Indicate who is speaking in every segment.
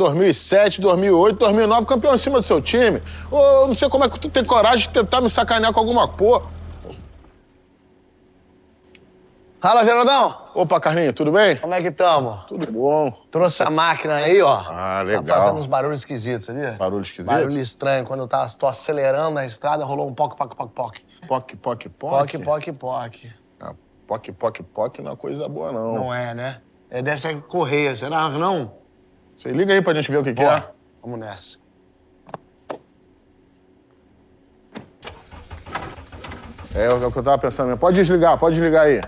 Speaker 1: 2007, 2008, 2009, campeão em cima do seu time. Eu não sei como é que tu tem coragem de tentar me sacanear com alguma porra.
Speaker 2: Fala, Geraldão.
Speaker 1: Opa, Carlinhos, tudo bem?
Speaker 2: Como é que tamo?
Speaker 1: Tudo bom.
Speaker 2: Trouxe a máquina aí, ó.
Speaker 1: Ah, legal.
Speaker 2: Tá fazendo uns barulhos esquisitos, sabia?
Speaker 1: Barulho esquisito?
Speaker 2: Barulho estranho. Quando eu tô acelerando na estrada, rolou um poc.
Speaker 1: Poc.
Speaker 2: Poc.
Speaker 1: Ah, poc não é coisa boa, não.
Speaker 2: Não é, né? É dessa correia, será? Não?
Speaker 1: Você liga aí pra gente ver o que é.
Speaker 2: Vamos nessa.
Speaker 1: É o que eu tava pensando mesmo. Pode desligar aí.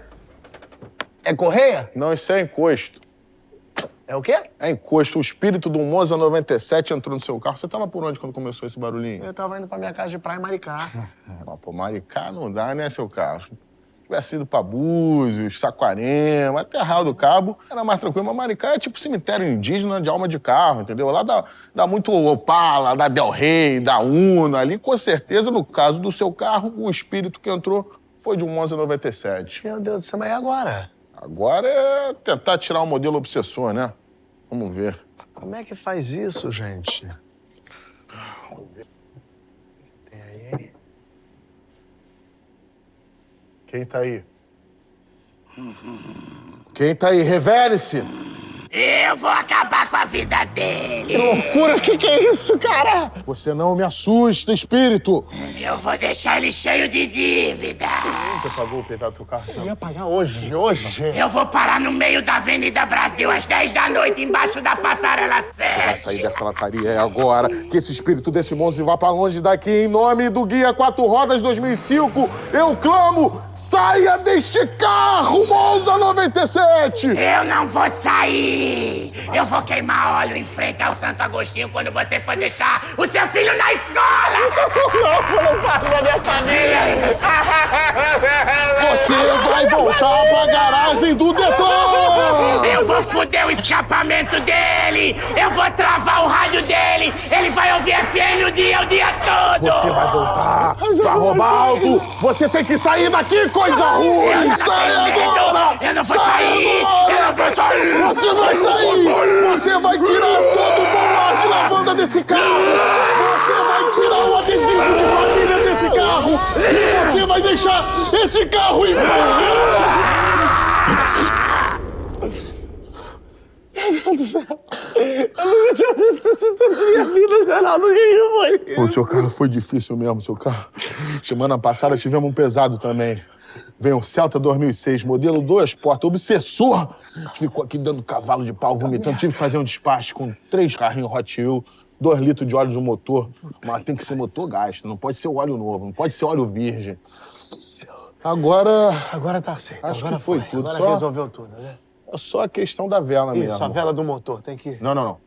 Speaker 2: É correia?
Speaker 1: Não, isso é encosto.
Speaker 2: É o quê?
Speaker 1: É encosto. O espírito do Monza 97 entrou no seu carro. Você tava por onde quando começou esse barulhinho?
Speaker 2: Eu tava indo pra minha casa de praia em Maricá.
Speaker 1: Mas, pô, Maricá não dá, né, seu carro? Se tivesse ido pra Búzios, Saquarema, até Arraial do Cabo, era mais tranquilo. Mas Maricá é tipo cemitério indígena de alma de carro, entendeu? Lá dá muito Opala, da Del Rey, da Uno. Ali, com certeza, no caso do seu carro, o espírito que entrou foi de um Monza 97.
Speaker 2: Meu Deus do céu, mas e agora?
Speaker 1: Agora é tentar tirar o modelo obsessor, né? Vamos ver.
Speaker 2: Como é que faz isso, gente?
Speaker 1: Vamos ver.
Speaker 2: Tem aí, hein?
Speaker 1: Quem tá aí? Quem tá aí? Revele-se!
Speaker 3: Eu vou acabar com a vida dele.
Speaker 1: Que loucura! Que é isso, cara? Você não me assusta, espírito!
Speaker 3: Eu vou deixar ele cheio de dívida.
Speaker 1: Você pagou o pedaço do teu carro?
Speaker 2: Eu ia pagar hoje.
Speaker 3: Eu vou parar no meio da Avenida Brasil às 10 da noite, embaixo da passarela 7.
Speaker 1: Você vai sair dessa lataria agora. Que esse espírito desse monstro vá pra longe daqui. Em nome do Guia 4 Rodas 2005, eu clamo, saia deste carro, Monza 97!
Speaker 3: Eu não vou sair. Eu vou queimar óleo em frente ao Santo Agostinho quando você for deixar o seu filho na escola.
Speaker 2: Não faz minha família.
Speaker 1: Você vai voltar pra garagem do Detran!
Speaker 3: Eu vou foder o escapamento dele. Eu vou travar o rádio dele. Ele vai ouvir FM o dia todo.
Speaker 1: Você vai voltar pra roubar alto! Você tem que sair daqui, coisa ruim! Sai agora!
Speaker 3: Eu não vou
Speaker 1: Sai
Speaker 3: sair!
Speaker 1: agora!
Speaker 3: Eu não vou sair!
Speaker 1: Você vai sair! Você vai tirar todo o bom ar de lavanda desse carro! Você vai tirar o adesivo de família desse carro! E você vai deixar esse carro em
Speaker 2: Eu nunca tinha visto isso toda a minha vida, Geraldo. O que foi?
Speaker 1: Pô, seu carro foi difícil mesmo, seu carro. Semana passada tivemos um pesado também. Veio um Celta 2006, modelo 2 portas, obsessor. Ficou aqui dando cavalo de pau, vomitando. Tive que fazer um despacho com 3 carrinhos Hot Wheel, 2 litros de óleo de motor. Mas tem que ser motor gasto, não pode ser óleo novo, não pode ser óleo virgem.
Speaker 2: Agora tá aceito.
Speaker 1: Acho
Speaker 2: agora
Speaker 1: que foi tudo.
Speaker 2: Agora
Speaker 1: Só-
Speaker 2: resolveu tudo, né?
Speaker 1: É só a questão da vela mesmo.
Speaker 2: Isso, a vela do motor tem que...
Speaker 1: Não.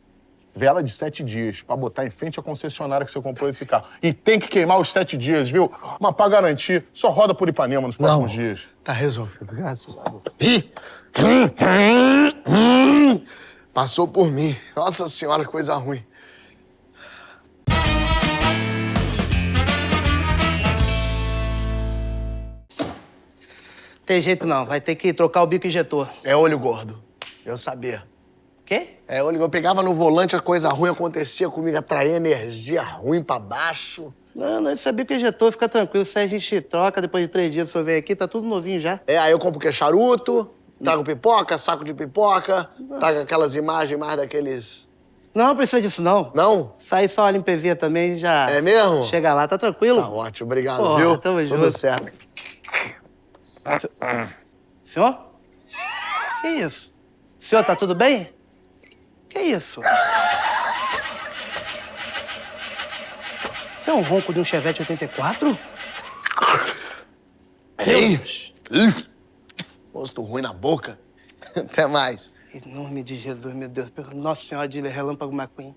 Speaker 1: Vela de 7 dias, pra botar em frente à concessionária que você comprou esse carro. E tem que queimar os 7 dias, viu? Mas pra garantir, só roda por Ipanema nos próximos dias.
Speaker 2: Tá resolvido, graças a Deus. Passou por mim. Nossa senhora, coisa ruim.
Speaker 4: Tem jeito não, vai ter que trocar o bico injetor.
Speaker 2: É olho gordo. Eu sabia.
Speaker 4: Quê?
Speaker 2: É olho gordo. Eu pegava no volante, a coisa ruim acontecia comigo, atraía energia ruim pra baixo.
Speaker 4: Não, isso é bico injetor, fica tranquilo. Isso aí a gente troca, depois de 3 dias o senhor vem aqui, tá tudo novinho já.
Speaker 2: É, aí eu compro o quê? Charuto, trago pipoca, saco de pipoca, trago aquelas imagens mais daqueles...
Speaker 4: Não precisa disso não.
Speaker 2: Não?
Speaker 4: Isso aí só uma limpezinha também já...
Speaker 2: É mesmo?
Speaker 4: Chega lá, tá tranquilo?
Speaker 2: Tá ótimo, obrigado,
Speaker 4: Porra,
Speaker 2: viu?
Speaker 4: tamo
Speaker 2: Tudo
Speaker 4: junto.
Speaker 2: certo.
Speaker 4: Senhor? Que isso? Senhor, tá tudo bem? Que isso? Isso é um ronco de um Chevette 84?
Speaker 2: Ei! Gosto ruim na boca. Até mais.
Speaker 4: Em nome de Jesus, meu Deus. Nossa Senhora de Relâmpago McQueen.